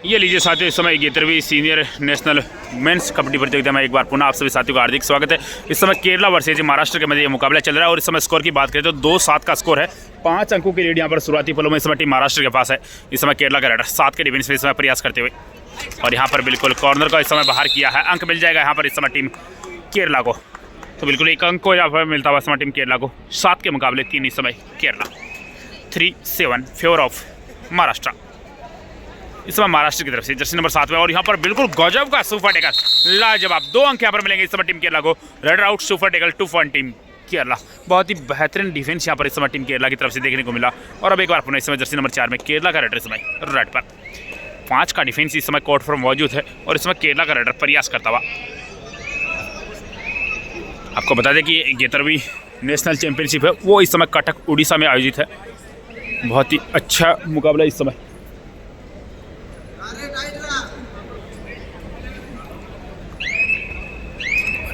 ये लीजिए साथियों, इस समय 11वीं सीनियर नेशनल मेंस कबड्डी प्रतियोगिता में एक बार पुनः आप सभी साथियों का हार्दिक स्वागत है। इस समय केरला वर्सेज महाराष्ट्र के मध्य ये मुकाबला चल रहा है और इस समय स्कोर की बात करें तो 2-7 का स्कोर है। 5 अंकों की लीड यहाँ पर शुरुआती पलों में इस समय टीम महाराष्ट्र के पास है। इस समय केरला का रेडर 7 के डिफेंस में इस समय प्रयास करते हुए और यहाँ पर बिल्कुल कॉर्नर का इस समय बाहर किया है। अंक मिल जाएगा यहाँ पर इस समय टीम केरला को, तो बिल्कुल एक अंक को यहाँ पर मिलता हुआ इस समय टीम केरला को। 7 के मुकाबले 3 इस समय केरला, 3-7 फेवर ऑफ महाराष्ट्र। इस समय महाराष्ट्र की तरफ से जर्सी नंबर 7 में और यहाँ पर बिल्कुल गजब का सुपर टेकल, लाजवाब 2 अंक यहाँ पर मिलेंगे इस समय टीम केरला को। Raider out, super tackle 2 point team Kerala. बहुत ही बेहतरीन डिफेंस यहाँ पर इस समय टीम केरला की तरफ से देखने को मिला। और अब एक बार पुनः इस समय जर्सी नंबर 4 में केरला का रेडर इस समय रेड पर 5 का डिफेंस इस समय कोर्ट पर मौजूद है और इसमें केरला का रेडर प्रयास करता हुआ। आपको बता दें कि 11वीं नेशनल चैंपियनशिप है वो इस समय कटक उड़ीसा में आयोजित है। बहुत ही अच्छा मुकाबला इस समय।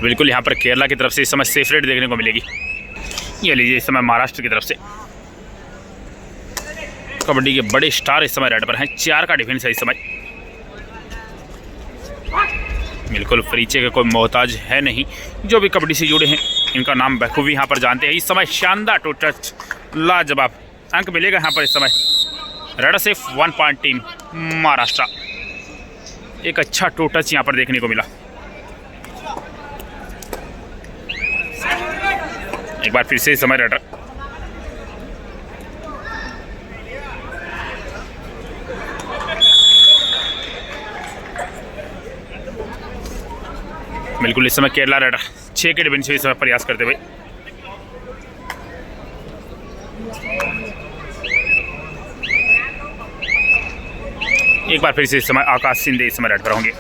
बिल्कुल यहाँ पर केरला की तरफ से इस समय सेफ रेड देखने को मिलेगी। ये लीजिए इस समय महाराष्ट्र की तरफ से कबड्डी के बड़े स्टार इस समय रेड पर हैं। 4 का डिफेंस है इस समय। बिल्कुल परिचय का कोई मोहताज है नहीं, जो भी कबड्डी से जुड़े हैं इनका नाम बखूबी यहाँ पर जानते हैं। इस समय शानदार टू टच, लाजवाब अंक मिलेगा यहाँ पर इस समय। रेडर सिर्फ 1 पॉइंट टीम महाराष्ट्र। एक अच्छा टू टच यहाँ पर देखने को मिला। एक बार फिर से समय रेडर बिल्कुल इस समय केरला रेडर 6 के डिफेंस में इस समय प्रयास करते हुए। एक बार फिर से इस समय आकाश सिंधे इस समय रेड पर होंगे।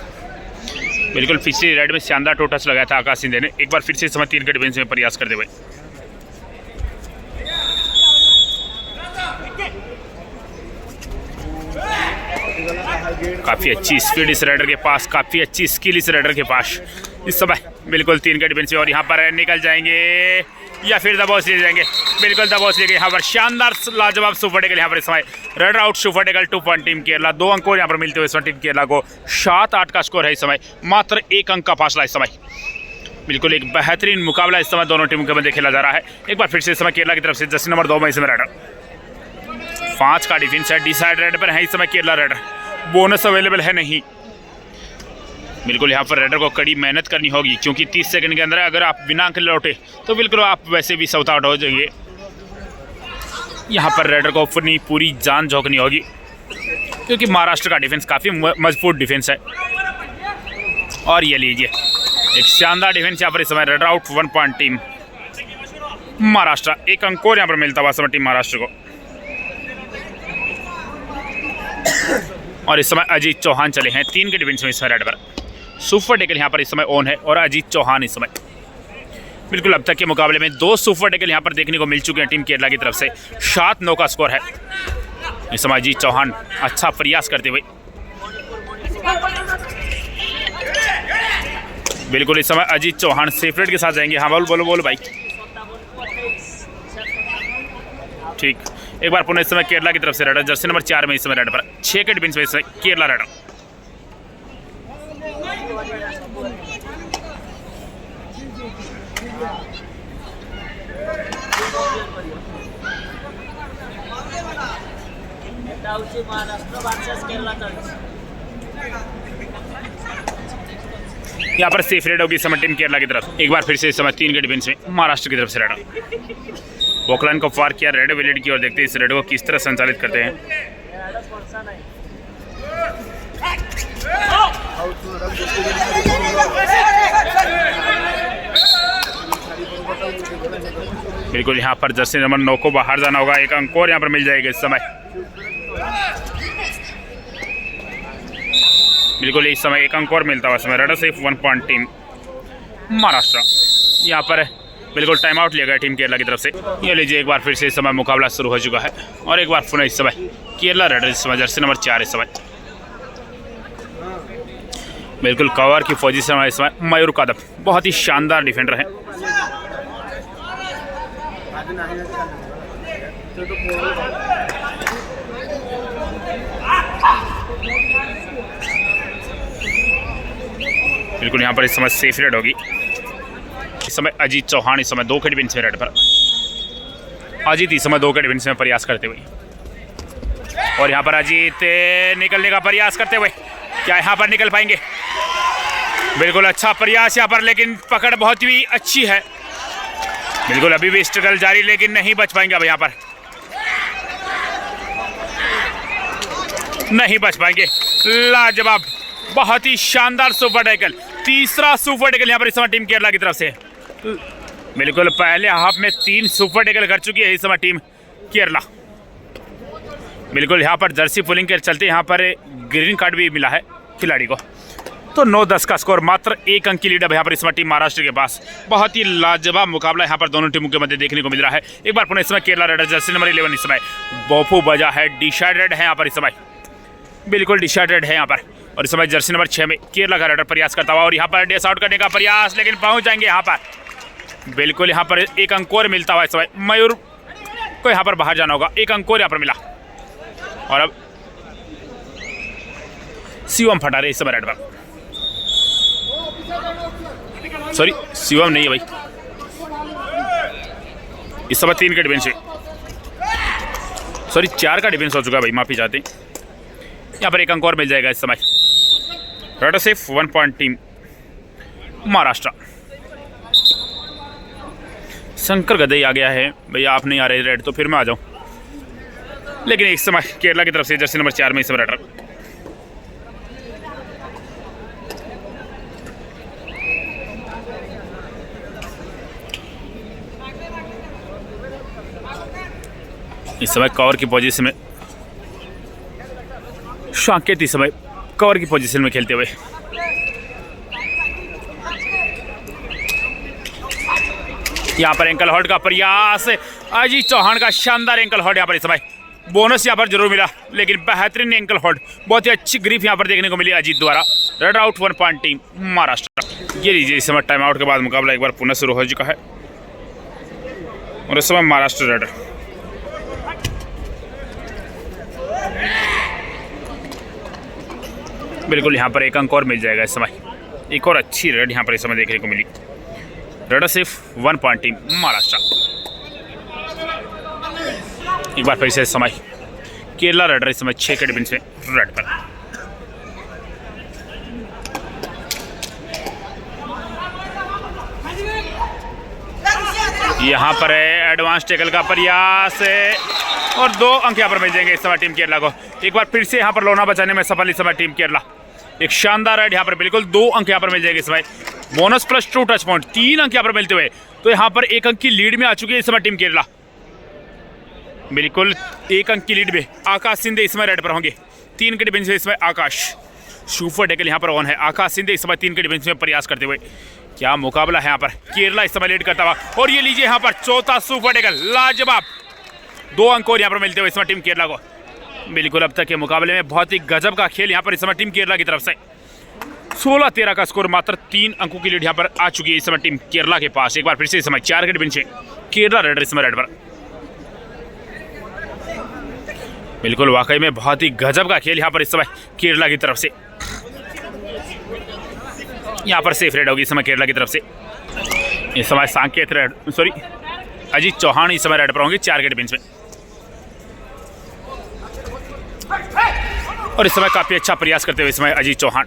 बिल्कुल पिछले रेड में शानदार टू टच लगाया था आकाश सिंधे ने। एक बार फिर से इस समय 3 के डिफेंस में प्रयास करते हुए। काफ़ी अच्छी स्पीड इस रेडर के पास, काफ़ी अच्छी स्किल इस रेडर के पास इस समय। बिल्कुल 3 के डिफेंस में और यहाँ पर निकल जाएंगे या फिर दबोच ले जाएंगे। बिल्कुल दबोच ले गए यहाँ पर। शानदार लाजवाब सुपर टेकल यहाँ पर इस समय। Raider out, super tackle 2 point team Kerala. 2 अंक यहाँ पर मिलते हुए इस समय टीम केरला को। 7-8 का स्कोर है इस समय। मात्र 1 अंक का फासला इस समय। बिल्कुल एक बेहतरीन मुकाबला इस समय दोनों टीमों के मध्य खेला जा रहा है। एक बार फिर से इस समय केरला की तरफ से जर्सी नंबर 2 में इस समय रेडर 5 का डिफेंस है। डिसाइड रेड पर है इस समय केरला रेडर। बोनस अवेलेबल है नहीं। बिल्कुल यहाँ पर रेडर को कड़ी मेहनत करनी होगी क्योंकि 30 सेकंड के अंदर अगर आप बिना अंक लौटे तो बिल्कुल आप वैसे भी सौता आउट हो जाइए। यहाँ पर रेडर को अपनी पूरी जान झोंकनी होगी क्योंकि महाराष्ट्र का डिफेंस काफ़ी मजबूत डिफेंस है। और ये लीजिए एक शानदार डिफेंस यहाँ पर इस समय। Raider out, 1 point team Maharashtra. 1 अंक और यहाँ पर मिलता हुआ समय टीम महाराष्ट्र को। और इस समय अजीत चौहान चले हैं 3 के डिफेंस में इस समय रेड पर। सुपर टेकल यहाँ पर इस समय ऑन है और अजीत चौहान इस समय। बिल्कुल अब तक के मुकाबले में 2 सुपर टेकल यहाँ पर देखने को मिल चुके हैं टीम केरला की तरफ से। 7-9 का स्कोर है इस समय। अजीत चौहान अच्छा प्रयास करते हुए। बिल्कुल इस समय अजीत चौहान सेफ रेड के साथ जाएंगे। हाँ बोलो भाई। ठीक, एक बार पुनः इस समय केरला की तरफ से रेडर जर्सी नंबर 4 में इस समय रेडर पर 6 के डिफेंस में इस समय केरला रेडर। यहाँ पर सेफ रेड होगी इस समय टीम केरला की तरफ। एक बार फिर से इस समय 3 के डिफेंस में महाराष्ट्र की तरफ से रेडर। वोकलाइन को फार किया रेड विलेट की और देखते हैं इस रेड को किस तरह संचालित करते हैं। बिल्कुल यहाँ पर जर्सी नंबर 9 को बाहर जाना होगा। 1 अंक और यहाँ पर मिल जाएगा इस समय। बिल्कुल इस समय 1 अंक और मिलता हुआ समय। रेडर सिर्फ 1 पॉइंट टीम महाराष्ट्र। यहाँ पर बिल्कुल टाइम आउट लिया गया टीम केरला की तरफ से। ये लीजिए एक बार फिर से इस समय मुकाबला शुरू हो चुका है और एक बार पुनः इस समय केरला रेडर इस समय जर्सी नंबर 4 इस समय। बिल्कुल कवर की पोजीशन में इस समय मयूर कादम बहुत ही शानदार डिफेंडर है। बिल्कुल यहाँ पर इस समय सेफ रेड होगी। इस समय अजीत चौहान इस समय 2 के डिफेंस में रेड पर। अजीत इस समय 2 के डिफेंस में प्रयास करते हुए, और यहाँ पर अजीत निकलने का प्रयास करते हुए, क्या यहाँ पर निकल पाएंगे? बिल्कुल अच्छा प्रयास यहाँ पर, लेकिन पकड़ बहुत ही अच्छी है। बिल्कुल अभी भी स्ट्रगल जारी, लेकिन नहीं बच पाएंगे। अब यहाँ पर नहीं बच पाएंगे। लाजवाब, बहुत ही शानदार सुपर टैकल, तीसरा सुपर टैकल यहाँ पर इस समय टीम केरला की तरफ से। बिल्कुल पहले हाफ में 3 सुपर टैकल कर चुकी है इस समय टीम केरला। बिल्कुल यहाँ पर जर्सी पुलिंग के चलते यहाँ पर ग्रीन कार्ड भी मिला है खिलाड़ी को। तो 9-10 का स्कोर, मात्र 1 अंक की लीड है यहाँ पर इस समय टीम महाराष्ट्र के पास। बहुत ही लाजवाब मुकाबला यहाँ पर दोनों टीमों के मध्य देखने को मिल रहा है। एक बार पुनः इस समय केरला रेडर जर्सी नंबर 11 इस समय बोफू बजा है, डिसाइडेड है यहाँ पर इस समय, बिल्कुल डिसाइडेड है यहाँ पर। और इस समय जर्सी नंबर 6 में केरला का रेडर प्रयास करता हुआ, और यहाँ पर डेस आउट करने का प्रयास, लेकिन पहुँच जाएंगे यहाँ पर। बिल्कुल यहाँ पर 1 अंक और मिलता हुआ इस समय मयूर को यहाँ पर बाहर जाना होगा। 1 अंक और यहाँ पर मिला, और अब शिवम फटा रहे इस समय रेड पर। सॉरी, शिवम नहीं है भाई, इस समय 3 का डिफेंस है, सॉरी 4 का डिफेंस हो चुका है भाई, माफी चाहते हैं। यहाँ पर 1 अंक और मिल जाएगा इस समय। रेडर सिर्फ 1 पॉइंट टीम महाराष्ट्र। शंकर गदई आ गया है भैया, आप नहीं आ रहे रेड तो फिर मैं आ जाऊँ, लेकिन इस समय केरला की तरफ से जर्सी नंबर 4 में इस समय रेडर। इस समय कवर की पोजीशन में शाकेत इस समय कवर की पोजीशन में खेलते हुए। यहाँ पर एंकल हॉल्ड का प्रयास, अजीत चौहान का शानदार एंकल हॉल्ड यहाँ पर इस समय। बोनस यहाँ पर जरूर मिला, लेकिन बेहतरीन एंकल हॉल्ड, बहुत ही अच्छी ग्रिप यहाँ पर देखने को मिली अजीत द्वारा। Red out 1 point team Maharashtra. ये लीजिए इस समय टाइम आउट के बाद मुकाबला एक बार पुनः शुरू हो चुका है, और इस समय महाराष्ट्र रेडर। बिल्कुल यहाँ पर 1 अंक और मिल जाएगा इस समय। एक और अच्छी रेड यहाँ पर इस समय देखने को मिली। रेडर सिर्फ 1 पॉइंट टीम महाराष्ट्र। एक बार फिर से इस समय केरला रेडर इस समय 6 के डिफेंस में रेड पर। यहाँ पर एडवांस टैकल का प्रयास, और 2 अंक यहाँ पर मिल जाएंगे इस समय टीम केरला को। एक बार फिर से यहाँ पर लोना बचाने में सफल इस समय टीम केरला। एक शानदार राइड यहाँ पर, बिल्कुल 2 अंक यहाँ पर मिल जाएंगे इस समय। बोनस प्लस 2 टच पॉइंट, 3 अंक यहाँ पर मिलते हुए, तो यहाँ पर 1 अंक की लीड में आ चुकी है इस समय टीम केरला। बिल्कुल 1 अंक की लीड में आकाश सिंधे इस समय रेड पर होंगे। 3 के डिफेंस में इसमें आकाश, सुपर टैकल यहाँ पर ऑन है। आकाश सिंधे इस समय 3 के डिफेंस में प्रयास करते हुए। क्या मुकाबला है यहाँ पर, केरला इस समय लीड करता हुआ, और ये लीजिए यहाँ पर 4था सुपर टैकल, लाजवाब। 2 अंक और यहाँ पर मिलते हुए इस समय टीम केरला को। बिल्कुल अब तक के मुकाबले में बहुत ही गजब का खेल यहाँ पर इस समय टीम केरला की तरफ से। 16-13 का स्कोर, मात्र 3 अंकों की लीड यहाँ पर आ चुकी है इस समय टीम केरला के पास। एक बार फिर से इस समय 4 के डिफेंस केरला रेडर इस समय रेड पर। बिल्कुल वाकई में बहुत ही गजब का खेल यहाँ पर इस समय केरला की तरफ से। यहाँ पर सेफ रेड होगी इस समय केरला की तरफ से। इस समय सांकेत रेड, सॉरी अजीत चौहान इस समय रेड पर होंगे 4 के डिफेंस में। और इस समय काफी अच्छा प्रयास करते हुए इस समय अजीत चौहान।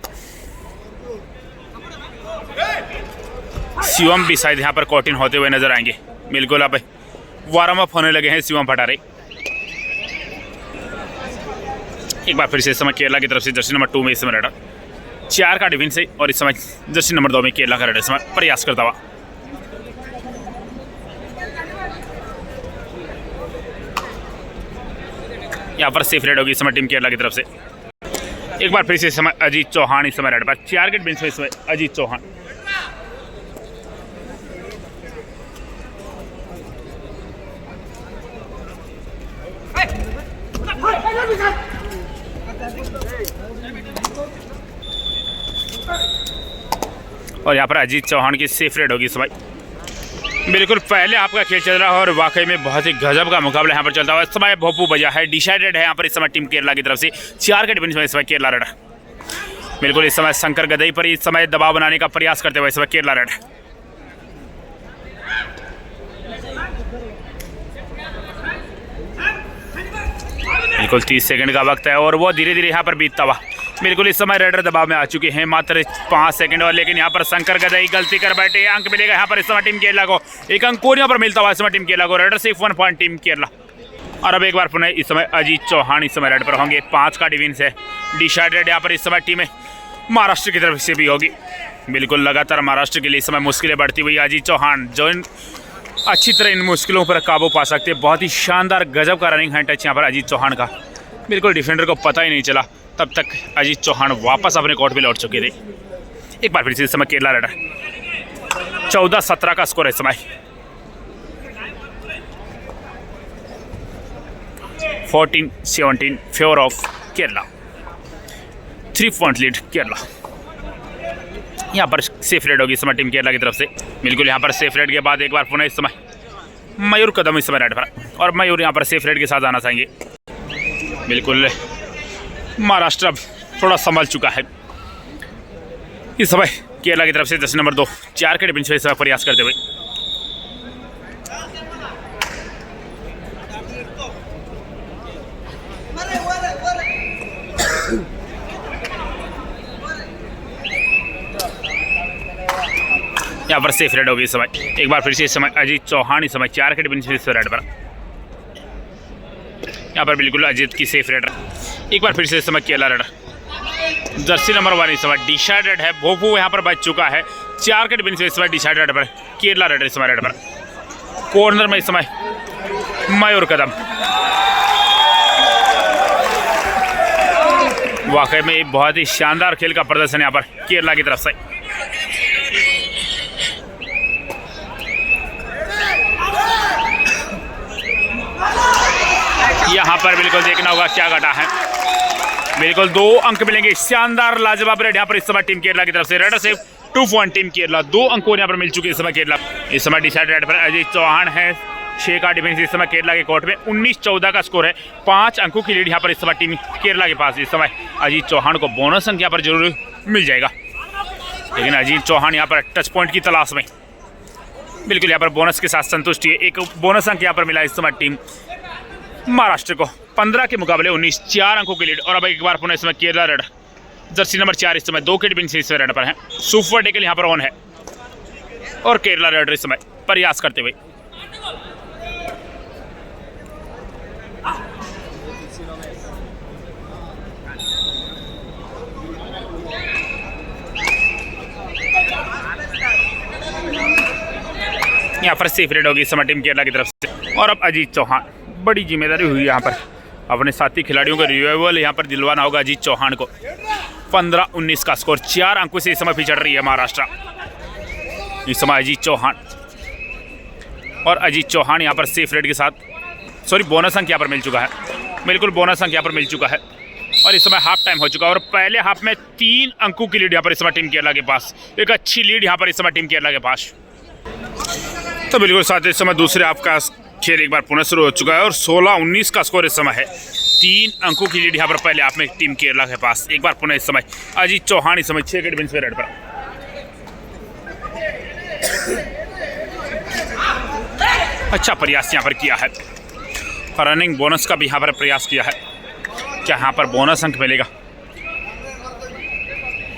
शिवम भी शायद यहाँ पर कॉटिन होते हुए नजर आएंगे। बिल्कुल अब वार्म अप होने लगे हैं शिवम भटारे। एक बार फिर से इस समय केरला की तरफ से जर्सी नंबर 2 में इस समय रेडर 4 का डिफेंस है, और इस समय जर्सी नंबर 2 में केरला का रेडर इस समय प्रयास करता हुआ। यहाँ पर सेफ रेड होगी इस समय टीम केरला की तरफ से। एक बार फिर से इस समय अजीत चौहान इस समय रेड पर 4 के डिफेंस में इस समय अजीत चौहान। और यहाँ पर अजीत चौहान की सेफ रेड होगी इस समय। बिल्कुल पहले आपका खेल चल रहा है, और वाकई में बहुत ही गजब का मुकाबला यहाँ पर चलता हुआ। इस समय भोपू बजा है, डिसाइडेड है यहाँ पर इस समय टीम केरला की तरफ से। 4 के डिफेंस में इस समय केरला रेडर। बिल्कुल इस समय शंकर गदई पर इस समय दबाव बनाने का प्रयास करते हुए इस समय केरला रेड। बिल्कुल 30 सेकंड का वक्त है और वो धीरे धीरे यहाँ पर बीतता हुआ। बिल्कुल इस समय रेडर दबाव में आ चुके हैं, मात्र 5 सेकंड और, लेकिन यहाँ पर शंकर गदई गलती कर बैठे। अंक मिलेगा यहाँ पर इस समय टीम केरला को, एक अंक और यहाँ पर मिलता हुआ इस समय टीम केरला को। रेडर सिर्फ 1 पॉइंट टीम केरला। और अब एक बार पुनः इस समय अजीत चौहान इस समय रेड पर होंगे। 5 का डिफेंस है, डिसाइडेड यहाँ पर इस समय टीम महाराष्ट्र की तरफ से भी होगी। बिल्कुल लगातार महाराष्ट्र के लिए इस समय मुश्किलें बढ़ती हुई। अजीत चौहान जो अच्छी तरह इन मुश्किलों पर काबू पा सकते हैं। बहुत ही शानदार गजब का रनिंग हैंड टच यहाँ पर अजीत चौहान का। बिल्कुल डिफेंडर को पता ही नहीं चला, तब तक अजीत चौहान वापस अपने कोर्ट में लौट चुके थे। एक बार फिर से इस समय केरला रेडर 14-17 का स्कोर है इस समय। 14-17 favour of Kerala. 3 point lead Kerala. यहाँ पर सेफ रेड होगी इस समय टीम केरला की तरफ से। बिल्कुल यहाँ पर सेफ रेड के बाद एक बार पुनः इस समय मयूर कदम इस समय रेड पर, और मयूर यहाँ पर सेफ रेड के साथ आना चाहेंगे। बिल्कुल महाराष्ट्र अब थोड़ा संभल चुका है इस समय केरला की तरफ से। 10 नंबर 2 4 के डिफेंस में इस समय प्रयास करते हुए। यहाँ पर सेफ रेड होगी इस समय। एक बार फिर से इस समय अजीत चौहान इस समय 4 के डिफेंस में इस रेड पर। यहाँ पर बिल्कुल अजीत की सेफ रेड। एक बार फिर से इस समय केरला रेड जर्सी नंबर 1 इस समय डिसाइडेड है। भोपू यहाँ पर बच चुका है। 4 के डिफेंस में इस समय डिसाइडेड पर केरला रेड इस समय रेड पर। कॉर्नर में इस समय मयूर कदम। वाकई में बहुत ही शानदार खेल का प्रदर्शन यहाँ पर केरला की तरफ से। यहाँ पर बिल्कुल देखना होगा क्या घटा है। बिल्कुल 2 अंक मिलेंगे। शानदार लाजवाब रेड यहाँ पर इस समय टीम केरला की तरफ से। रेडर से 2 पॉइंट टीम केरला। 2 अंक यहाँ पर मिल चुके इस समय केरला। इस समय डिसाइड रेड पर अजीत चौहान है। 6 का डिफेंस इस समय केरला के कोर्ट में। 19-14 का स्कोर है। 5 अंकों की लीड यहाँ पर इस समय टीम केरला के पास। इस समय अजीत चौहान को बोनस अंक यहाँ पर जरूर मिल जाएगा, लेकिन अजीत चौहान यहाँ पर टच पॉइंट की तलाश में। बिल्कुल यहाँ पर बोनस के साथ संतुष्टि है। एक बोनस अंक यहाँ पर मिला इस समय टीम महाराष्ट्र को। 15 के मुकाबले 19, 4 अंकों की लीड। और अब एक बार पुनः इसमें केरला रेड जर्सी नंबर 4 इस समय 2 के डिफेंस इस रेड पर है। सुपर डेकल यहाँ पर ऑन है और केरला रेड इस समय प्रयास करते हुए। यहाँ पर सेफ रेड होगी इस समय टीम केरला की तरफ से। और अब अजीत चौहान, बड़ी जिम्मेदारी हुई यहाँ पर अपने साथी खिलाड़ियों का रिवाइवल यहाँ पर दिलवाना होगा अजीत चौहान को। 15-19 का स्कोर। 4 अंकों से इस समय पिछड़ रही है महाराष्ट्र। इस समय अजीत चौहान और अजीत चौहान यहाँ पर सेफ रेड के साथ, सॉरी बोनस अंक यहाँ पर मिल चुका है। बिल्कुल बोनस अंक यहाँ पर मिल चुका है और इस समय हाफ टाइम हो चुका है। और पहले हाफ में 3 अंकों की लीड यहाँ पर इस समय टीम केरला के पास। एक अच्छी लीड यहाँ पर इस समय टीम केरला के पास। तो बिल्कुल साथ इस समय दूसरे हाफ का खेल एक बार पुनः शुरू हो चुका है और 16-19 का स्कोर इस समय है। 3 अंकों की लीड यहाँ पर पहले हाफ में टीम केरला के पास। एक बार पुनः इस समय अजीत चौहान इस समय 6 के डिफेंस में रेड पर। अच्छा प्रयास यहाँ पर किया है। रनिंग बोनस का भी यहाँ पर प्रयास किया है। क्या यहाँ पर बोनस अंक मिलेगा?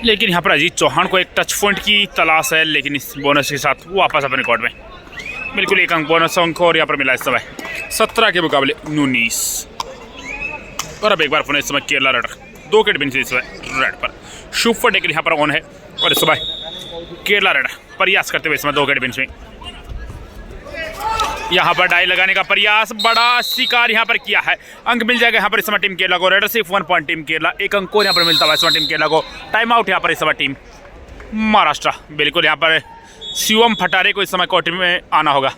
लेकिन यहाँ पर अजीत चौहान को एक टच पॉइंट की तलाश है, लेकिन इस बोनस के साथ वापस अपने कोर्ट में। बिल्कुल 1 अंक बोनस अंक और यहाँ पर मिला इस समय 17 के मुकाबले 19। और अब एक बार पुनः इस समय केरला रेड 2 के डिफेंस इस समय रेड पर। सुपर डेकल यहाँ पर ऑन है और इस समय केरला रेड प्रयास करते हुए इस समय 2 के डिफेंस में। यहाँ पर डाई लगाने का प्रयास, बड़ा शिकार यहाँ पर किया है। अंक मिल जाएगा यहाँ पर इस समय टीम केरला को। रेडर सिर्फ 1 पॉइंट टीम केरला। 1 अंक को यहाँ पर मिलता है इस समय टीम केरला को। टाइम आउट यहाँ पर इस समय टीम महाराष्ट्र। बिल्कुल यहाँ पर शिवम फटारे को इस समय कोर्ट में आना होगा।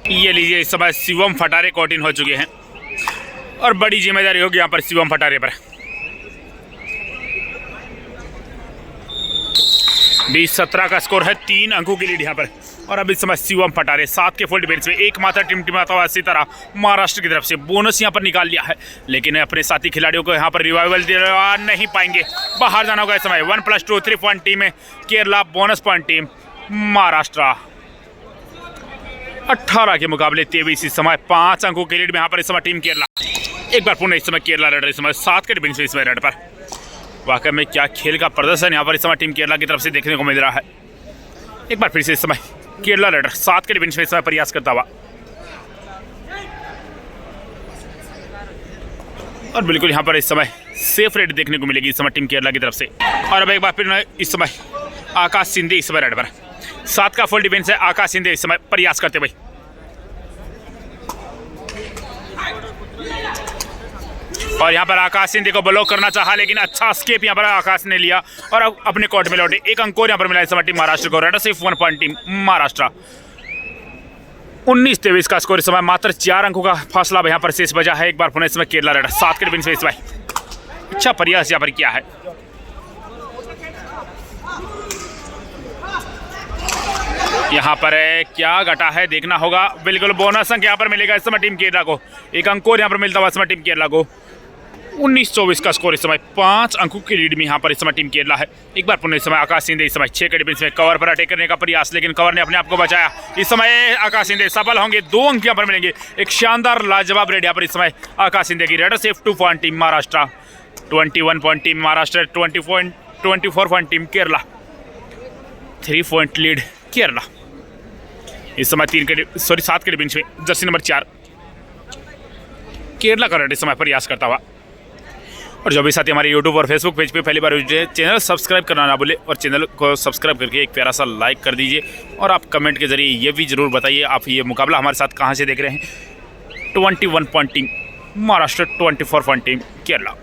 ये लीजिए इस समय शिवम फटारे कोर्ट इन हो चुके हैं और बड़ी जिम्मेदारी होगी यहाँ पर शिवम फटारे पर। 20-17 का स्कोर है। 3 अंकों की लीड यहाँ पर और अब इस समय शिवम फटारे 7 के फुल डिफेंस में एकमात्र टिमटिमाता हुआ इसी तरह महाराष्ट्र की तरफ से बोनस यहाँ पर निकाल लिया है, लेकिन अपने साथी खिलाड़ियों को यहाँ पर रिवाइवल दिला नहीं पाएंगे। बाहर जाना होगा इस समय। 1+2 3 पॉइंट टीम है Kerala, bonus point team Maharashtra. 18 के मुकाबले 23 इस समय 5 अंकों के लीड में यहाँ पर इस समय टीम केरला। एक बार पुनः इस समय केरला रेडर इस समय 7 के डिफेंस में इस समय रेड पर। वाकई में क्या खेल का प्रदर्शन यहाँ पर इस समय टीम केरला की तरफ से देखने को मिल रहा है। एक बार फिर से इस समय केरला रेडर 7 के डिफेंस में इस समय प्रयास करता हुआ, और बिल्कुल यहाँ पर इस समय सेफ रेड देखने को मिलेगी इस समय टीम केरला की तरफ से। और अब एक बार फिर इस समय आकाश शिंदे इस समय रेड पर। 7 का फुल डिफेंस है। आकाश शिंदे इस समय प्रयास करते हुए, और यहाँ पर आकाश शिंदे को ब्लॉक करना चाहा, लेकिन अच्छा स्केप यहाँ पर आकाश ने लिया और अब अपने कोर्ट में लौटे। 1 अंक और यहाँ पर मिला इस समय टीम महाराष्ट्र को। रेडर सिर्फ 1 पॉइंट टीम महाराष्ट्र। 19-23 का स्कोर इस समय। मात्र 4 अंकों का फासला यहाँ पर शेष बचा है। एक बार पुनः इस समय केरला रेडर 7 के डिफेंस में इस समय अच्छा प्रयास यहाँ पर किया है। यहाँ पर क्या घटा है देखना होगा। बिल्कुल बोनस अंक यहाँ पर मिलेगा इस समय टीम केरला को। 1 अंक और यहाँ पर मिलता हुआ इस समय टीम केरला को। 19-24 का स्कोर इस समय। 5 अंकों की लीड में यहाँ पर इस समय टीम केरला है। एक बार पुनः इस समय आकाश शिंदे इस समय 6 के डिफेंस में कवर पर अटैक करने का प्रयास, लेकिन कवर ने अपने आप को बचाया। इस समय आकाश शिंदे सफल होंगे। 2 अंक यहाँ पर मिलेंगे। एक शानदार लाजवाब रेड यहाँ पर इस समय आकाश शिंदे की। Raider safe 2 point team Maharashtra, 21 point team Maharashtra, 24 point team Kerala, 3 point lead Kerala. इस समय 7 के डिफेंस में जर्सी नंबर 4 केरला का रेड इस समय प्रयास करता हुआ। और जो भी साथी हमारे यूट्यूब और फेसबुक पेज पे पहली बार हुए, चैनल सब्सक्राइब करना ना भूले और चैनल को सब्सक्राइब करके एक प्यारा सा लाइक कर दीजिए। और आप कमेंट के जरिए ये भी ज़रूर बताइए आप ये मुकाबला हमारे साथ कहाँ से देख रहे हैं। 21 point team Maharashtra, 24 point team Kerala.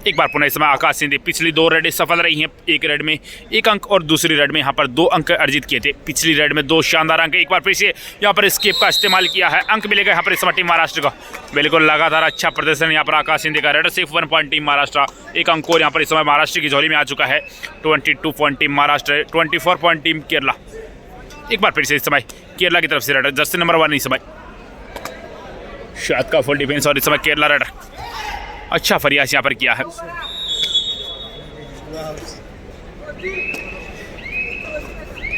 एक बार पुनः इस समय आकाश शिंदे पिछली 2 रेड सफल रही हैं। एक रेड में 1 अंक और दूसरी रेड में यहाँ पर 2 अंक अर्जित किए थे। पिछली रेड में 2 शानदार अंक। एक बार फिर से यहाँ पर स्केप का इस्तेमाल किया है। अंक मिलेगा यहाँ पर इस समय टीम महाराष्ट्र का। बिल्कुल लगातार अच्छा प्रदर्शन यहाँ पर आकाश शिंदे का। रेडर सिर्फ 1 पॉइंट टीम महाराष्ट्र। 1 अंक और यहाँ पर इस समय महाराष्ट्र की झोली में आ चुका है। 22 point team Maharashtra, 24 point team Kerala. एक बार फिर से इस समय केरला की तरफ से रेडर जर्सी नंबर 1 इस समय 7 का फुल डिफेंस, और इस समय केरला रेडर अच्छा प्रयास यहाँ पर किया है।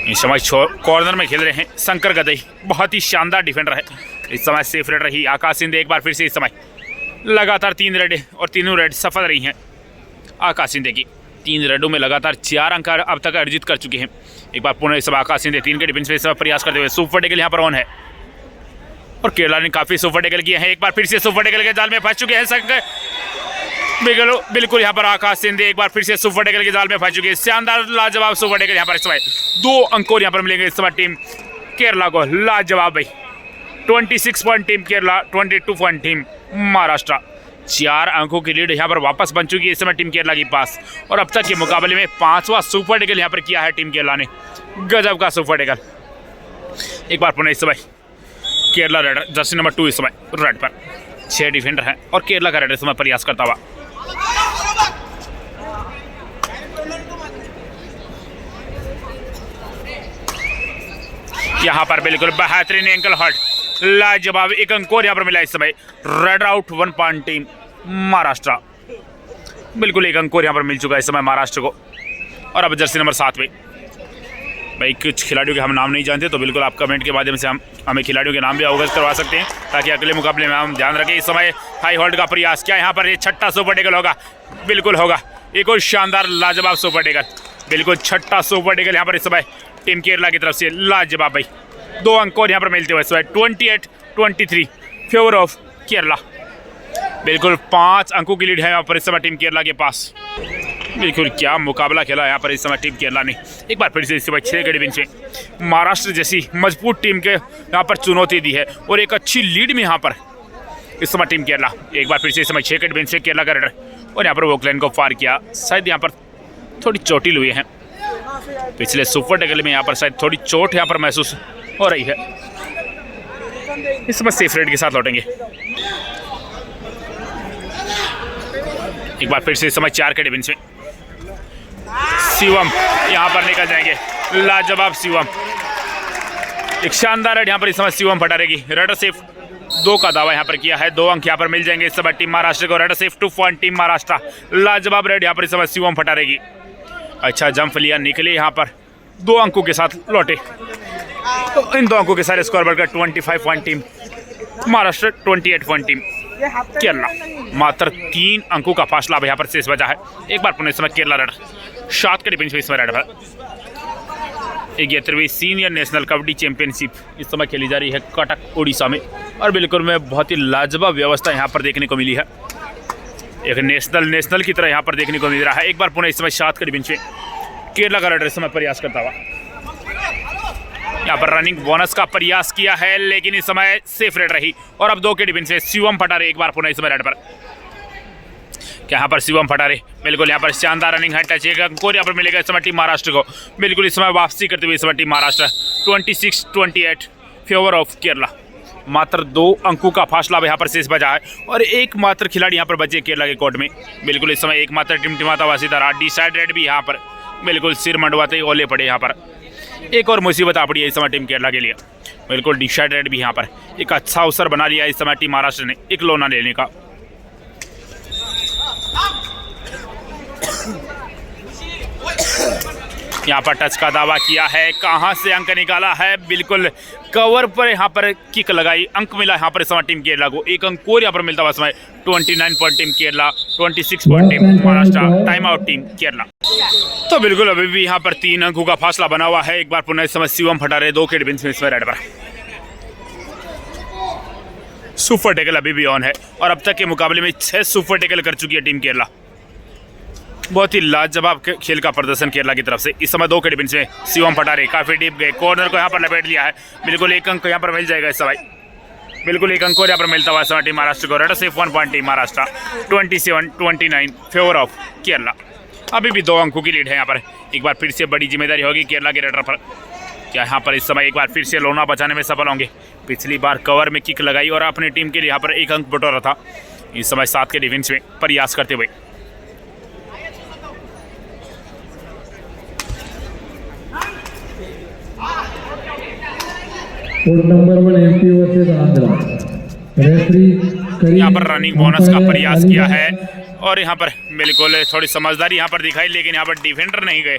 इस समय कॉर्नर में खेल रहे हैं शंकर गदई, बहुत ही शानदार डिफेंडर है। इस समय सेफ रेड रही आकाश शिंदे। एक बार फिर से इस समय लगातार 3 रेड और तीनों रेड सफल रही हैं आकाश शिंदे की। 3 रेडों में लगातार 4 अंक अब तक अर्जित कर चुके हैं। एक बार पुनः इस समय आकाश शिंदे 3 के डिफेंस में इस समय प्रयास करते हुए। सुपर टेकल यहाँ पर ऑन है और केरला ने काफ़ी सुपर टेकल किए हैं। एक बार फिर से सुपर टेकल के जाल में फंस चुके हैं शंकर। बिल्कुल यहाँ पर आकाश शिंदे एक बार फिर से सुपर टेकल के जाल में फंस चुके हैं। शानदार लाजवाब सुपर टेकल यहाँ पर इस समय। 2 अंक और यहाँ पर मिलेंगे इस समय टीम केरला को। लाजवाब भाई। 26 point team Kerala, 22 point team Maharashtra. 4 अंकों की लीड यहाँ पर वापस बन चुकी है इस समय टीम केरला के पास। और अब तक के मुकाबले में 5वां सुपर टेकल यहाँ पर किया है टीम केरला ने। गजब का सुपर टेकल। एक बार पुनः इस समय केरला रेडर जर्सी नंबर 2 इस समय रेड पर 6 डिफेंडर हैं और केरला का रेडर इस समय प्रयास करता हुआ। यहाँ पर बिल्कुल बेहतरीन एंकल हॉट लाजवाब। 1 अंक और यहाँ पर मिला इस समय। Red out 1 point team Maharashtra. बिल्कुल 1 अंक और यहाँ पर मिल चुका है इस समय महाराष्ट्र को। और अब जर्सी नंबर 7 में भाई कुछ खिलाड़ियों के हम नाम नहीं जानते, तो बिल्कुल आप कमेंट के माध्यम से हमें खिलाड़ियों के नाम भी अवगत करवा सकते हैं, ताकि अगले मुकाबले में हम ध्यान रखें। इस समय हाई होल्ड का प्रयास क्या यहाँ पर ये 6ठा सुपर टेकल होगा। बिल्कुल होगा। एक और शानदार लाजवाब सुपर टेकल। बिल्कुल 6ठा सुपर टेकल यहाँ पर इस समय टीम केरला की तरफ से। लाजवाब भाई। 2 अंक और यहाँ पर मिलते हुए इस समय 28-23 फेवर ऑफ केरला। बिल्कुल 5 अंकों की लीड है यहाँ पर इस समय टीम केरला के पास। बिल्कुल क्या मुकाबला खेला यहाँ पर इस समय टीम केरला ने। एक बार फिर से इस समय 6 के डिफेंस में महाराष्ट्र जैसी मजबूत टीम के यहाँ पर चुनौती दी है और एक अच्छी लीड में यहाँ पर इस समय टीम केरला। एक बार फिर से इस समय 6 के डिफेंस से केरला का रेडर, और यहाँ पर वोकलैंड को पार किया। शायद यहाँ पर थोड़ी चोटिल हुई है। पिछले सुपर टेकल में यहाँ पर शायद थोड़ी चोट यहाँ पर महसूस हो रही है। इस समय सेफ रेड के साथ लौटेंगे। एक बार फिर से इस समय 4 के डिफेंस में शिवम यहाँ पर निकल जाएंगे। लाजवाब शिवम। एक शानदार रेड यहाँ पर इस समय शिवम भटारे की। रेडर सेफ 2 का दावा यहाँ पर किया है, 2 अंक यहाँ पर मिल जाएंगे इस समय टीम महाराष्ट्र को। Raider safe 2 point team Maharashtra. लाजवाब रेड यहाँ पर इस समय शिवम भटारे की। अच्छा जंप लिया, निकले यहाँ पर 2 अंकों के साथ लौटे। तो इन 2 अंकों के साथ स्कोर बढ़कर 25 point team Maharashtra, 28 point team Kerala. मात्र 3 अंकों का फासला अब यहाँ पर शेष बचा है। एक बार पुनः इस समय केरला रेडर 7 के डिफेंस में इस समय रेड पर। 11वीं सीनियर नेशनल कबड्डी चैंपियनशिप इस समय खेली जा रही है कटक उड़ीसा में, और बिल्कुल में बहुत ही लाजवाब व्यवस्था यहाँ पर देखने को मिली है। एक नेशनल की तरह यहाँ पर देखने को मिल रहा है। एक बार पुनः इस समय 7 के डिफेंस में केरला का रेडर इस समय प्रयास करता हुआ। यहाँ पर रनिंग बोनस का प्रयास किया है, लेकिन इस समय सेफ रेड रही। और अब 2 के डिफेंस में शिवम भटारे एक बार पुनः इस समय रेड पर। यहाँ पर शिवम भटारे बिल्कुल यहाँ पर शानदार रनिंग है, टच एक अंक यहाँ पर मिलेगा इस समय टीम महाराष्ट्र को। बिल्कुल इस समय वापसी करते हुए इस समय team Maharashtra 26-28 favour of Kerala. मात्र 2 अंकों का फासला यहाँ पर शेष बचा है, और एकमात्र खिलाड़ी यहाँ पर बचे केरला के कोर्ट में। बिल्कुल इस समय एकमात्र टिमटिमाता वासीदार डिसाइड रेड भी यहाँ पर बिल्कुल सिर मंडवाते ही ओले पड़े। यहाँ पर एक और मुसीबत आ पड़ी है इस समय टीम केरला के लिए। बिल्कुल डिसाइड रेड भी यहाँ पर एक अच्छा अवसर बना लिया इस समय टीम महाराष्ट्र ने एक लोना लेने का। यहाँ पर टच का दावा किया है, कहां से अंक निकाला है, बिल्कुल कवर पर यहाँ पर किक लगाई, अंक मिला यहाँ पर इस समय टीम केरला को। 1 अंक और यहाँ पर मिलता हुआ समय 29 point team Kerala, 26 point team Maharashtra. Time out team Kerala. तो बिल्कुल अभी भी यहाँ पर 3 अंकों का फासला बना हुआ है। एक बार पुनः इस समय शिवम भटारे 2 के डिफेंस में इस समय रेड पर। सुपर टैकल अभी भी ऑन है, और अब तक के मुकाबले में 6 सुपर टैकल कर चुकी है टीम केरला। बहुत ही लाजवाब खेल का प्रदर्शन केरला की तरफ से। इस समय 2 के डिफेंस में शिवम भटारे काफी डीप गए, कॉर्नर को यहाँ पर लपेट लिया है। बिल्कुल 1 अंक यहाँ पर मिल जाएगा इस समय। बिल्कुल 1 अंक और यहाँ पर मिलता हुआ समय टीम महाराष्ट्र को। Raider safe 1 point team Maharashtra, 27-29 favour of Kerala. अभी भी 2 अंकों की लीड है यहाँ पर। एक बार फिर से बड़ी जिम्मेदारी होगी केरला के रेडर पर। क्या यहाँ पर इस समय एक बार फिर से लोना बचाने में सफल होंगे? पिछली बार कवर में किक लगाई और अपनी टीम के लिए यहाँ पर 1 अंक बटोरा था। इस समय 7 के डिफेंस में प्रयास करते हुए यहाँ पर रनिंग बोनस का प्रयास किया है, और यहाँ पर बिल्कुल थोड़ी समझदारी यहाँ पर दिखाई, लेकिन यहाँ पर डिफेंडर नहीं गए।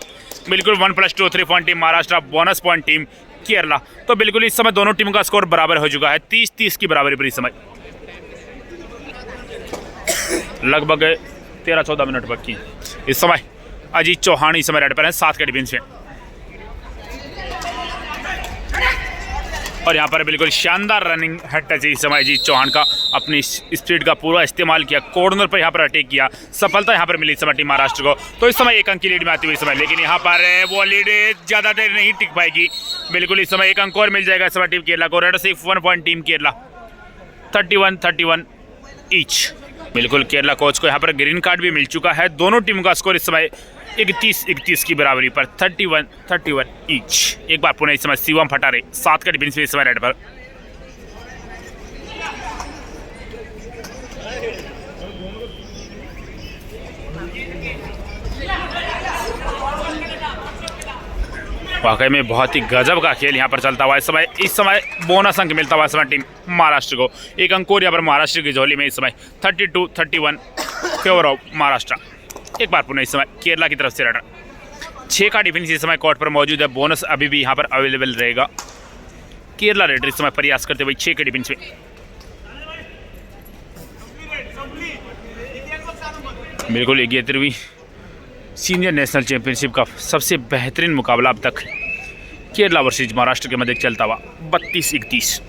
बिल्कुल 1+2 3 point team Maharashtra, bonus point team Kerala. तो बिल्कुल इस समय दोनों टीमों का स्कोर बराबर हो चुका है, 30-30 की बराबरी पर इस समय। लगभग 13-14 मिनट बाकी इस समय। अजीत चौहान इस समय रेड पर है 7 के डिफेंस में, और यहाँ पर बिल्कुल शानदार रनिंग हेड टच इस समय अजीत चौहान का। अपनी स्पीड का पूरा इस्तेमाल किया, कॉर्नर पर यहाँ पर अटैक किया, सफलता यहाँ पर मिली इस समय टीम महाराष्ट्र को। तो इस समय 1 अंक की लीड में आती हुई इस समय, लेकिन यहाँ पर वो लीड ज़्यादा देर नहीं टिक पाएगी। बिल्कुल इस समय 1 अंक और मिल जाएगा इस समय टीम केरला को। Raider safe 1 point team Kerala, 31-31 each. बिल्कुल केरला कोच को यहाँ पर ग्रीन कार्ड भी मिल चुका है। दोनों टीमों का स्कोर इस समय 31-31 की बराबरी पर, 31-31 ईच। एक बार पुनः इस समय शिवम भटारे 7 का डिफेंस में इस समय रेड पर। वाकई में बहुत ही गजब का खेल यहाँ पर चलता हुआ इस समय बोनस अंक मिलता हुआ इस समय टीम महाराष्ट्र को। 1 अंक और यहाँ पर महाराष्ट्र की झोली में इस समय 32-31 फेवर ऑफ महाराष्ट्र। एक बार पुनः इस समय केरला की तरफ से रेडर 6 का डिफेंस इस समय कोर्ट पर मौजूद है। बोनस अभी भी यहाँ पर अवेलेबल रहेगा। केरला रेडर इस समय प्रयास करते हुए 6 के डिफेंस में। बिल्कुल 11वीं सीनियर नेशनल चैंपियनशिप का सबसे बेहतरीन मुकाबला अब तक केरला वर्सेज महाराष्ट्र के मध्य चलता हुआ 32-31।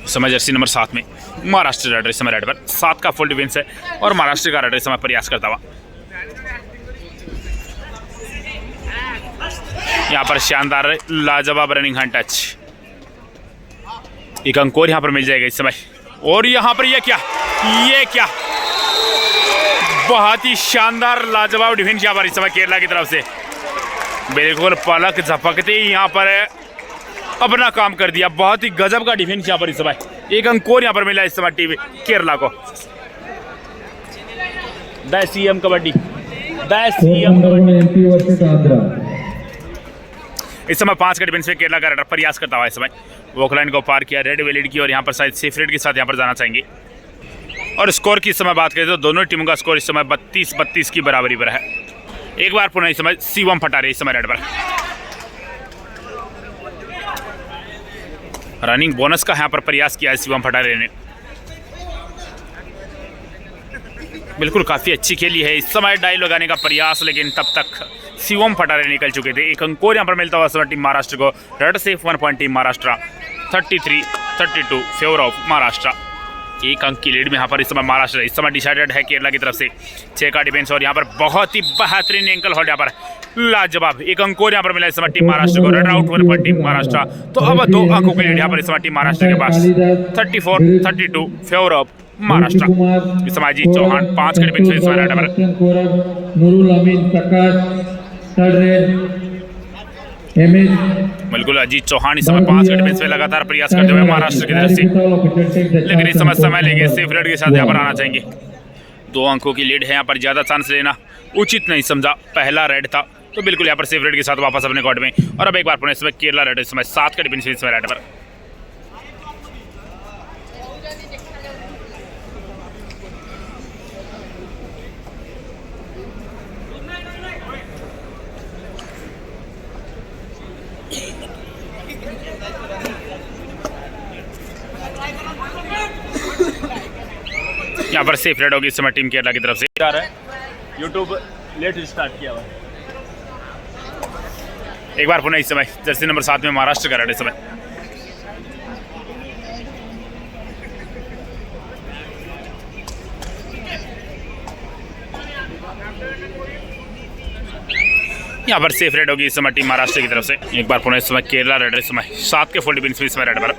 समय जर्सी नंबर 7 में महाराष्ट्र रेडर इस समय रेड पर 7 का फुल डिफेंस है, और महाराष्ट्र का रेडर इस समय प्रयास करता हुआ। यहाँ पर शानदार लाजवाब रनिंग हैंड टच, 1 अंक और यहाँ पर मिल जाएगा इस समय। और यहाँ पर ये क्या बहुत ही शानदार लाजवाब डिफेंस यहाँ पर इस समय केरला की तरफ से। बिल्कुल पलक झपकते ही यहाँ पर अपना काम कर दिया। बहुत ही गजब का डिफेंस यहाँ पर इस समय। 1 अंक और यहाँ पर मिला इस समय टीम केरला को। The CM kabaddi. इस समय 5 के डिफेंस में केरला का रेडर प्रयास करता हुआ इस समय वॉकलाइन को पार किया, रेड वैलिड की, और यहाँ पर शायद सेफ रेड के साथ यहाँ पर जाना चाहेंगे। और स्कोर की इस समय बात करें तो दोनों टीमों का स्कोर इस समय 32-32 की बराबरी पर है। एक बार पुनः इस समय शिवम फटारे इस समय रेड पर। रनिंग बोनस का यहाँ पर प्रयास किया है शिवम फटारे ने। बिल्कुल काफ़ी अच्छी खेली है इस समय, डाई लगाने का प्रयास, लेकिन तब तक शिवम फटारे निकल चुके थे। एक अंक और यहाँ पर मिलता हुआ टीम महाराष्ट्र को। रेड से 1 point team Maharashtra, 33-32 favour of Maharashtra. एक अंक की लीड में यहाँ पर इस समय महाराष्ट्र इस समय डिसाइडेड है केरला की तरफ से। 6 का डिफेंस और यहाँ पर बहुत ही बेहतरीन एंकल होल्ड यहाँ पर लाजवाब। एक अंक और यहाँ पर मिला इस समय टीम महाराष्ट्र को। Red out 1 point team Maharashtra. तो अब 2 अंकों की लीड यहाँ पर इस समय टीम महाराष्ट्र के पास, 34-32 फेवर ऑफ महाराष्ट्र। इस समय अजीत चौहान 5 के डिफेंस में इस समय रेड पर। बिल्कुल अजीत चौहान इस समय 5 के डिफेंस में लगातार प्रयास करते हुए महाराष्ट्र की तरफ से, लेकिन इस समय लेंगे सेफ रेड के साथ यहाँ पर आना चाहेंगे। 2 अंकों की लीड है, यहाँ पर ज़्यादा चांस लेना उचित नहीं समझा। पहला रेड था तो बिल्कुल यहाँ पर सेफ रेड के साथ वापस अपने कोर्ट में। और अब एक बार पुनः इस समय केरला रेड इस समय 7 के डिफेंस में इस समय रेड पर। यहाँ पर सेफ रेड होगी इस समय टीम केरला की तरफ से। आ रहा है यूट्यूब लेट स्टार्ट किया हुआ है। एक बार पुनः इस समय जर्सी नंबर 7 में महाराष्ट्र का रेड इस समय। यहाँ पर सेफ रेड होगी इस समय टीम महाराष्ट्र की तरफ से। एक बार पुनः इस समय केरला रेड इस समय 7 के फुल डिफेंस में इस समय रेड पर।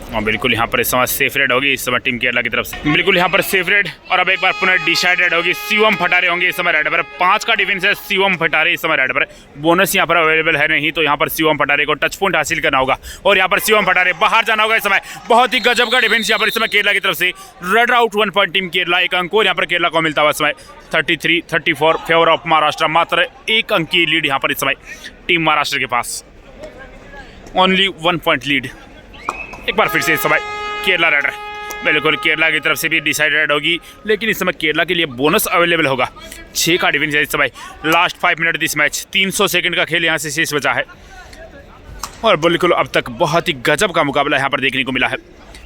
और बिल्कुल यहाँ पर इस समय सेफ रेड होगी इस समय टीम केरला की तरफ से। बिल्कुल यहाँ पर सेफ रेड और अब एक बार पुनः डिसाइडेड होगी। शिवम फटारे होंगे इस समय रेड पर। 5 का डिफेंस है, शिवम फटारे इस समय रेड पर। बोनस यहाँ पर अवेलेबल है नहीं, तो यहाँ पर शिवम फटारे को टच पॉइंट हासिल करना होगा और यहाँ पर शिवम फटारे बाहर जाना होगा इस समय। बहुत ही गजब का डिफेंस यहाँ पर इस समय केरला की तरफ से। Red out 1 point team Kerala. एक अंक और यहाँ पर केरला को मिलता हुआ इस समय 33-34 फेवर ऑफ महाराष्ट्र। मात्र 1 अंक की लीड यहाँ पर इस समय टीम महाराष्ट्र के पास। Only 1 point lead. एक बार फिर से इस समय केरला रेडर बिल्कुल केरला की तरफ से भी डिसाइडेड होगी, लेकिन इस समय केरला के लिए बोनस अवेलेबल होगा। 6 का डिफेंस है इस समय। Last 5 minute this match, 300 second का खेल यहाँ से शेष बचा है और बिल्कुल अब तक बहुत ही गजब का मुकाबला यहाँ पर देखने को मिला है।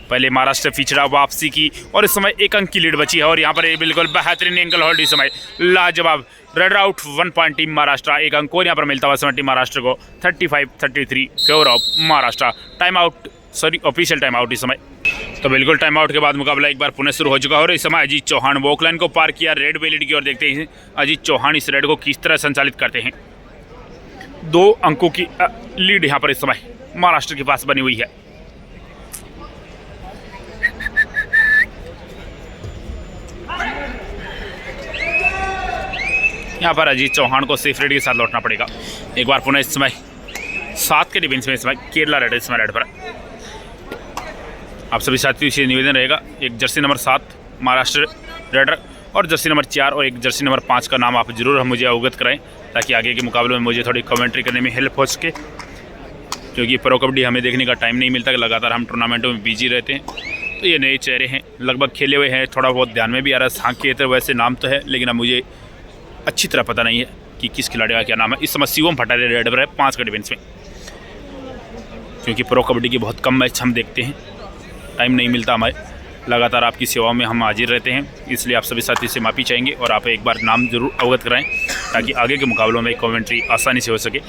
पहले महाराष्ट्र पिछड़ा वापसी की और इस समय 1 अंक की लीड बची है और यहाँ पर बिल्कुल बेहतरीन एंकल होल्ड इस समय लाजवाब। Red out 1 point team Maharashtra. एक अंक और यहाँ पर मिलता हुआ समय टीम महाराष्ट्र को 35-33 favour of Maharashtra. Time out official time out इस समय। तो बिल्कुल टाइम आउट के बाद मुकाबला एक बार पुनः शुरू हो चुका है और इस समय अजीत चौहान वॉकलाइन को पार किया रेड वैलिड की ओर। देखते हैं अजीत चौहान इस रेड को किस तरह संचालित करते हैं। 2 अंकों की लीड यहाँ पर इस समय महाराष्ट्र के पास बनी हुई है। यहाँ पर अजीत चौहान को सेफ रेड के साथ लौटना पड़ेगा। एक बार पुनः इस समय 7 के डिफेंस में इस समय केरला रेड इस समय रेड पर। आप सभी साथियों से निवेदन रहेगा, एक जर्सी नंबर 7 महाराष्ट्र रेडर और जर्सी नंबर 4 और एक जर्सी नंबर 5 का नाम आप जरूर हम मुझे अवगत कराएं, ताकि आगे के मुकाबले में मुझे थोड़ी कमेंट्री करने में हेल्प हो सके, क्योंकि प्रो कबड्डी हमें देखने का टाइम नहीं मिलता, लगातार हम टूर्नामेंटों में बिजी रहते हैं। तो ये नए चेहरे हैं, लगभग खेले हुए हैं, थोड़ा बहुत ध्यान में भी आ रहा है। सांकेत वैसे नाम तो है, लेकिन अब मुझे अच्छी तरह पता नहीं है कि किस खिलाड़ी का क्या नाम है। इस समय शिवम फटारे रेड पर है 5 के डिफेंस में, क्योंकि प्रो कबड्डी के बहुत कम मैच हम देखते हैं, टाइम नहीं मिलता हमें, लगातार आपकी सेवाओं में हम हाजिर रहते हैं, इसलिए आप सभी साथी से माफ़ी चाहेंगे और आप एक बार नाम जरूर अवगत कराएं, ताकि आगे के मुकाबलों में कमेंट्री आसानी से हो सके।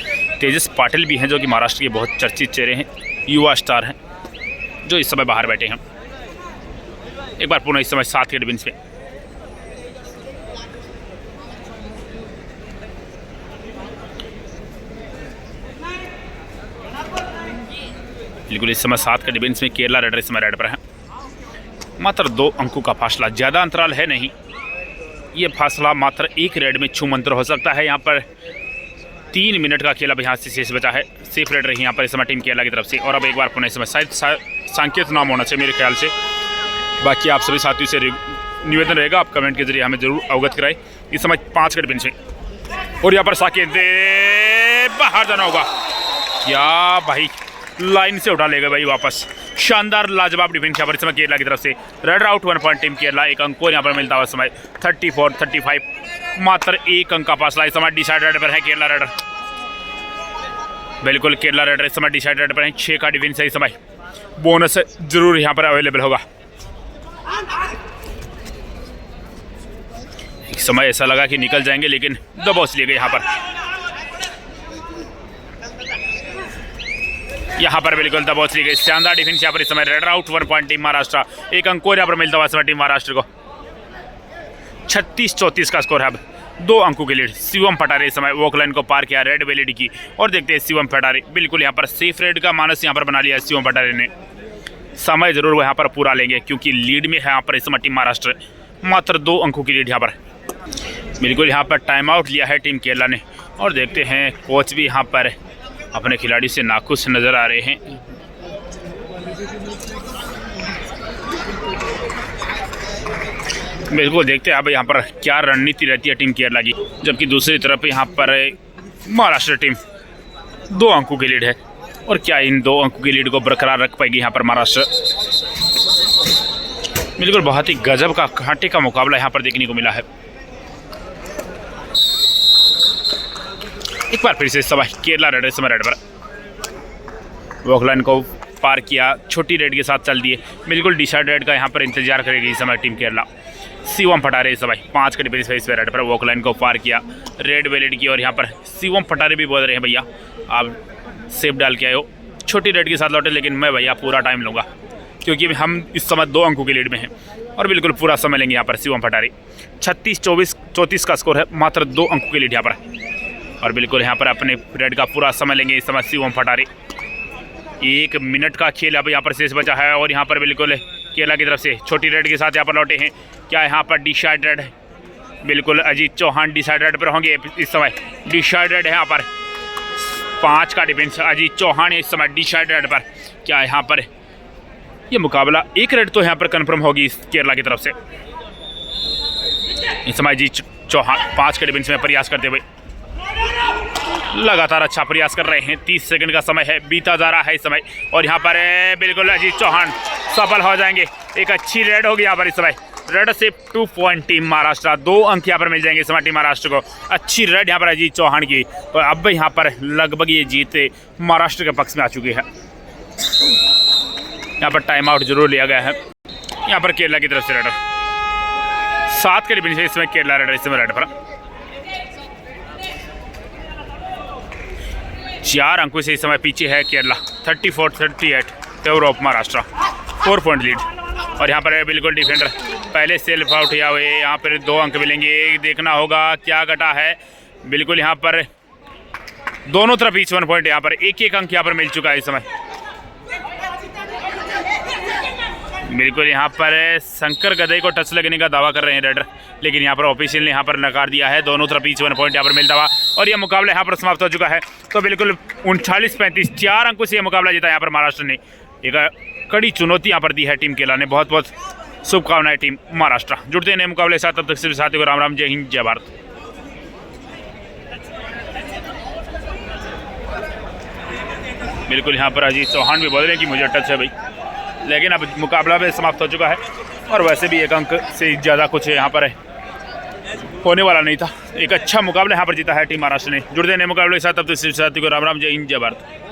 तेजस पाटिल भी हैं, जो कि महाराष्ट्र के बहुत चर्चित चेहरे हैं, युवा स्टार हैं, जो इस समय बाहर बैठे हैं। एक बार पुनः इस समय 7 के डिफेंस में बिल्कुल इस समय 7 के डिफेंस में केरला रेडर इस समय रेड पर है। मात्र 2 अंकों का फासला, ज़्यादा अंतराल है नहीं, ये फासला मात्र 1 रेड में छूमंतर हो सकता है। यहाँ पर 3 मिनट का खेल अब यहाँ से शेष बचा है। सेफ रेड रही यहाँ पर इस समय टीम केरला की तरफ से। और अब एक बार पुनः इस समय शायद सांकेत नाम होना चाहिए मेरे ख्याल से। बाकी आप सभी साथियों से निवेदन रहेगा, आप कमेंट के जरिए हमें जरूर अवगत कराएं। इस समय 5 विकेट से और यहाँ पर साकेत बाहर जाना होगा। क्या भाई लाइन से उठा लेगा भाई वापस। शानदार लाजवाब डिफेंस यहाँ पर इस समय केरला की तरफ से। Raider out 1 point team Kerala. एक अंक को यहाँ पर मिलता हुआ समय 34-35, मात्र 1 अंक का फासला इस समय डिसाइडेड पर है केरला रेडर। बिल्कुल केरला रेडर इस समय डिसाइडेड पर है। 6 का डिफेंस है इस समय। बोनस जरूर यहाँ पर अवेलेबल होगा। इस समय ऐसा लगा कि निकल जाएंगे लेकिन दबोच लिए गए यहाँ पर बिल्कुल दबोच ली गई। शानदार डिफेंस यहाँ पर इस समय। Raider out 1 point team Maharashtra. एक अंक और यहाँ पर मिलता हुआ समय टीम महाराष्ट्र को। 36-34 का स्कोर है। अब 2 अंकों की लीड। शिवम पटारे इस समय वॉकलाइन को पार किया रेड वेलेडी की। और देखते हैं शिवम पटारे बिल्कुल यहाँ पर सेफ रेड का मानस यहाँ पर बना लिया शिवम पटारे ने। समय जरूर वो यहाँ पर पूरा लेंगे क्योंकि लीड में है यहाँ पर इस समय टीम महाराष्ट्र। मात्र 2 अंकों की लीड यहाँ पर। बिल्कुल यहाँ पर टाइम आउट लिया है टीम केरला ने। और देखते हैं कोच भी यहाँ पर अपने खिलाड़ी से नाखुश नजर आ रहे हैं। बिल्कुल देखते हैं अब यहाँ पर क्या रणनीति रहती है टीम केरला की। जबकि दूसरी तरफ यहाँ पर महाराष्ट्र टीम 2 अंकों की लीड है। और क्या इन 2 अंकों की लीड को बरकरार रख पाएगी यहाँ पर महाराष्ट्र। बिल्कुल बहुत ही गजब का कांटे का मुकाबला यहाँ पर देखने को मिला है। एक बार फिर से समय केरला रेड इस समय रेड पर वॉकलाइन को पार किया। छोटी रेड के साथ चल दिए। बिल्कुल डिसाइड रेड का यहाँ पर इंतजार करेगी इस समय टीम केरला। शिवम पटारे इस समय 5 के डिफेंस इस रेड पर वॉकलाइन को पार किया रेड वेलेड की। और यहाँ पर शिवम पटारे भी बोल रहे हैं भैया आप सेफ डाल के आए हो। छोटी रेड के साथ लौटे लेकिन मैं भैया पूरा टाइम लूँगा क्योंकि हम इस समय 2 अंकों की लीड में हैं। और बिल्कुल पूरा समय लेंगे यहाँ पर शिवम पटारे। 36-34 का स्कोर है। मात्र 2 अंकों की लीड यहाँ पर। और बिल्कुल यहाँ पर अपने रेड का पूरा समय लेंगे इस समय शिवम पटारे। 1 मिनट का खेल अब यहाँ पर शेष बचा है। और यहाँ पर बिल्कुल केरला की तरफ से छोटी रेड के साथ यहाँ पर लौटे हैं। क्या यहाँ पर डिसाइडेड है? बिल्कुल अजीत चौहान डिसाइडेड पर होंगे इस समय। डिसाइडेड है यहाँ पर 5 का डिफेंस। अजीत चौहान इस समय डिसाइडेड पर। क्या यहाँ पर ये मुकाबला 1 रेड तो यहाँ पर कन्फर्म होगी केरला की तरफ से। इस समय अजीत चौहान 5 के डिफेंस में प्रयास करते हुए लगातार अच्छा प्रयास कर रहे हैं। 30 सेकंड का समय है, बीता जा रहा है इस समय। और यहाँ पर बिल्कुल अजीत चौहान सफल हो जाएंगे। एक अच्छी रेड होगी यहाँ पर इस समय। रेड से 2 पॉइंट टीम महाराष्ट्र। 2 अंक यहाँ पर मिल जाएंगे इस समय टीम महाराष्ट्र को। अच्छी रेड यहाँ पर अजीत चौहान की। तो अब यहाँ पर लगभग ये जीत महाराष्ट्र के पक्ष में आ चुकी है। यहाँ पर टाइम आउट जरूर लिया गया है यहाँ पर केरला की तरफ से। रेडर 7 के डिफेंस इसमें केरला रेडर इस समय रेड पर 4 अंकों से इस समय पीछे है Kerala. 34-38 favour of Maharashtra. 4 point lead. और यहाँ पर बिल्कुल डिफेंडर पहले सेल्फ आउट किया हुए। यहाँ पर 2 अंक मिलेंगे। देखना होगा क्या घटा है। बिल्कुल यहाँ पर दोनों तरफ ईच 1 पॉइंट। यहाँ पर 1-1 अंक यहाँ पर मिल चुका है इस समय। बिल्कुल यहाँ पर शंकर गदई को टच लगने का दावा कर रहे हैं रेडर, लेकिन यहाँ पर ऑफिशियल ने यहाँ पर नकार दिया है। दोनों तरफ ईच 1 पॉइंट यहाँ पर मिलता हुआ। और ये मुकाबला यहाँ पर समाप्त हो चुका है। तो बिल्कुल 39-35 4 अंकों से ये मुकाबला जीता यहाँ पर महाराष्ट्र ने। एक कड़ी चुनौती यहाँ पर दी है टीम केरला ने। बहुत बहुत शुभकामनाएं टीम महाराष्ट्र। जुड़ते हैं नए मुकाबले साथ। तब तक सिर्फ साथियों को राम राम, जय हिंद, जय भारत। बिल्कुल यहाँ पर अजीत चौहान भी बोल रहे हैं कि मुझे टच है भाई, लेकिन अब मुकाबला भी समाप्त हो चुका है। और वैसे भी 1 अंक से ज़्यादा कुछ यहाँ पर होने वाला नहीं था। एक अच्छा मुकाबला यहाँ पर जीता है टीम महाराष्ट्र ने। जुड़ते हैं नए मुकाबले के साथ। तब तक सिर्फ साथियों को राम राम, जय हिंद, जय भारत।